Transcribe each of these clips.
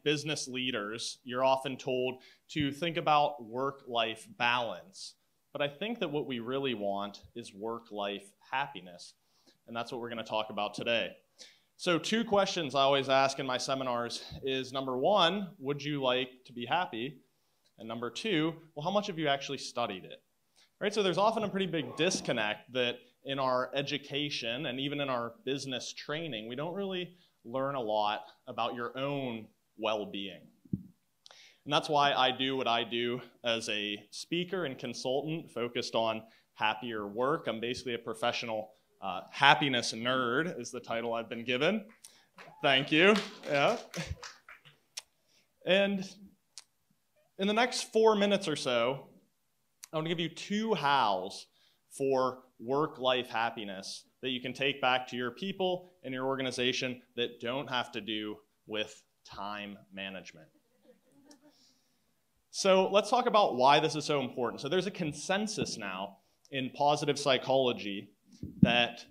business leaders, you're often told to think about work-life balance. But I think that what we really want is work-life happiness. And that's what we're going to talk about today. So 2 questions I always ask in my seminars is, number 1, would you like to be happy? And number 2, well, how much have you actually studied it? Right? So there's often a pretty big disconnect that in our education and even in our business training, we don't really learn a lot about your own well-being. And that's why I do what I do as a speaker and consultant focused on happier work. I'm basically a professional happiness nerd is the title I've been given. Thank you. Yeah. And in the next 4 minutes or so, I want to give you 2 hows for work-life happiness that you can take back to your people and your organization that don't have to do with time management. So let's talk about why this is so important. So there's a consensus now in positive psychology that,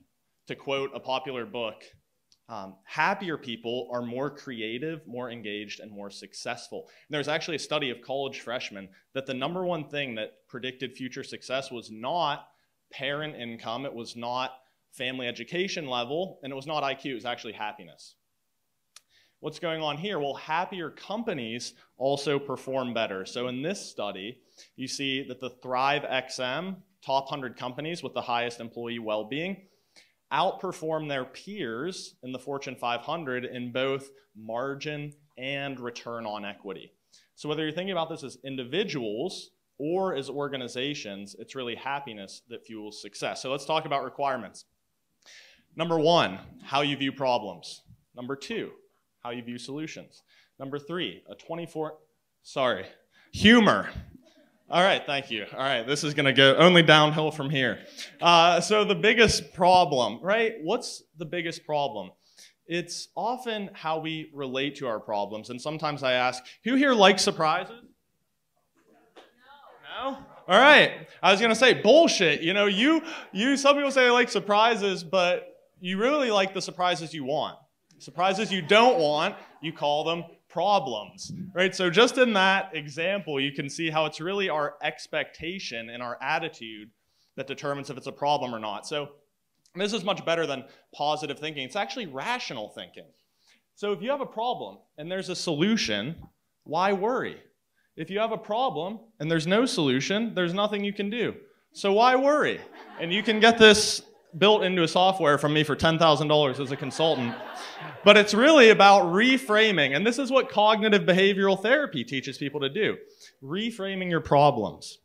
to quote a popular book, happier people are more creative, more engaged, and more successful. And there's actually a study of college freshmen that the number 1 thing that predicted future success was not parent income, it was not family education level, and it was not IQ, it was actually happiness. What's going on here? Well, happier companies also perform better. So in this study, you see that the Thrive XM, top 100 companies with the highest employee well-being, outperform their peers in the Fortune 500 in both margin and return on equity. So whether you're thinking about this as individuals or as organizations, it's really happiness that fuels success. So let's talk about requirements. Number 1, how you view problems. Number 2, how you view solutions. Number 3, humor. All right, thank you. All right, this is going to go only downhill from here. So the biggest problem, right? What's the biggest problem? It's often how we relate to our problems. And sometimes I ask, who here likes surprises? No? All right. I was going to say, bullshit. You know, some people say they like surprises, but you really like the surprises you want. Surprises you don't want, you call them problems, right? So just in that example, you can see how it's really our expectation and our attitude that determines if it's a problem or not. So this is much better than positive thinking. It's actually rational thinking. So if you have a problem and there's a solution, why worry? If you have a problem and there's no solution, there's nothing you can do. So why worry? And you can get this built into a software from me for $10,000 as a consultant. But it's really about reframing. And this is what cognitive behavioral therapy teaches people to do. Reframing your problems.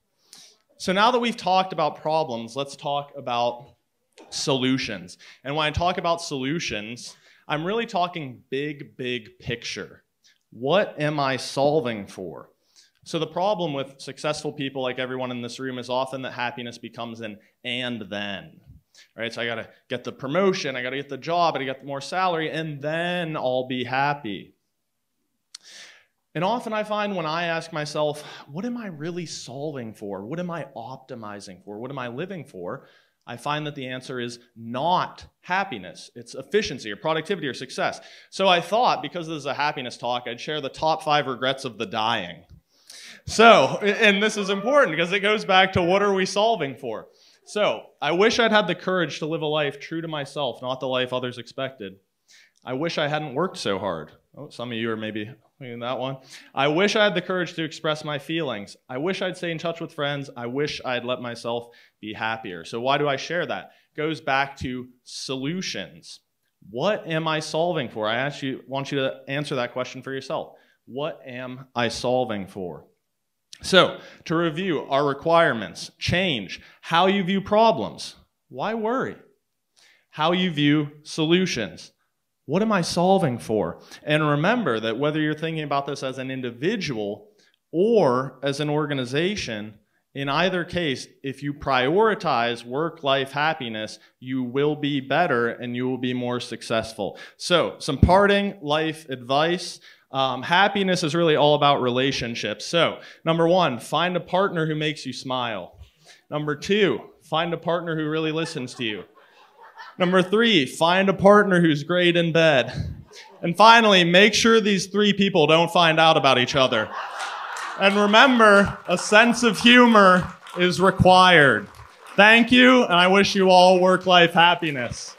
So now that we've talked about problems, let's talk about solutions. And when I talk about solutions, I'm really talking big, big picture. What am I solving for? So the problem with successful people like everyone in this room is often that happiness becomes an and then. Right, so I got to get the promotion, I got to get the job, I got to get more salary, and then I'll be happy. And often I find when I ask myself, what am I really solving for? What am I optimizing for? What am I living for? I find that the answer is not happiness. It's efficiency or productivity or success. So I thought, because this is a happiness talk, I'd share the top 5 regrets of the dying. So, and this is important because it goes back to what are we solving for? So, I wish I'd had the courage to live a life true to myself, not the life others expected. I wish I hadn't worked so hard. Oh, some of you are maybe thinking that one. I wish I had the courage to express my feelings. I wish I'd stay in touch with friends. I wish I'd let myself be happier. So why do I share that? It goes back to solutions. What am I solving for? I want you to answer that question for yourself. What am I solving for? So, to review our requirements, change how you view problems. Why worry? How you view solutions. What am I solving for? And remember that whether you're thinking about this as an individual or as an organization, in either case, if you prioritize work-life happiness, you will be better and you will be more successful. So, some parting life advice. Happiness is really all about relationships. So, number 1, find a partner who makes you smile. Number 2, find a partner who really listens to you. Number 3, find a partner who's great in bed. And finally, make sure these 3 people don't find out about each other. And remember, a sense of humor is required. Thank you, and I wish you all work-life happiness.